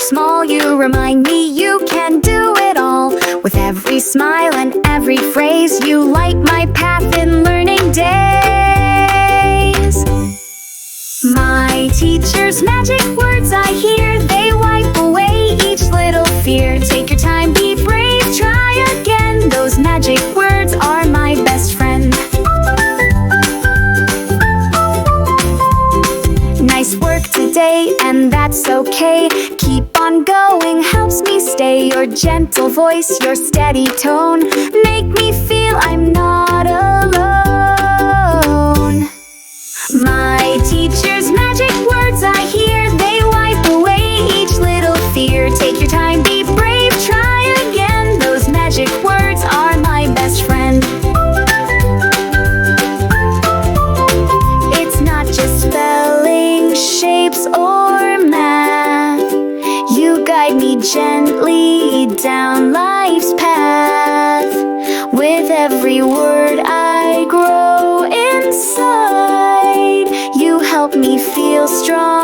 small, you remind me you can do it all. With every smile and every phrase, you light my path in learning days. My teacher's magic words I hear, they wipe away each little fear. Take your time, be brave, try again. Those magic words are my best friend. Nice work today, and that's okay. Keep on going, helps me stay. Your gentle voice, your steady tone make me feel I'm not alone. My teacher's magic words I hear, they wipe away each little fear. Take your time, be brave, try again. Those magic words are my best friend. It's not just spelling, shapes, or math. You guide me gently down life's path. With every word I grow inside, you help me feel strong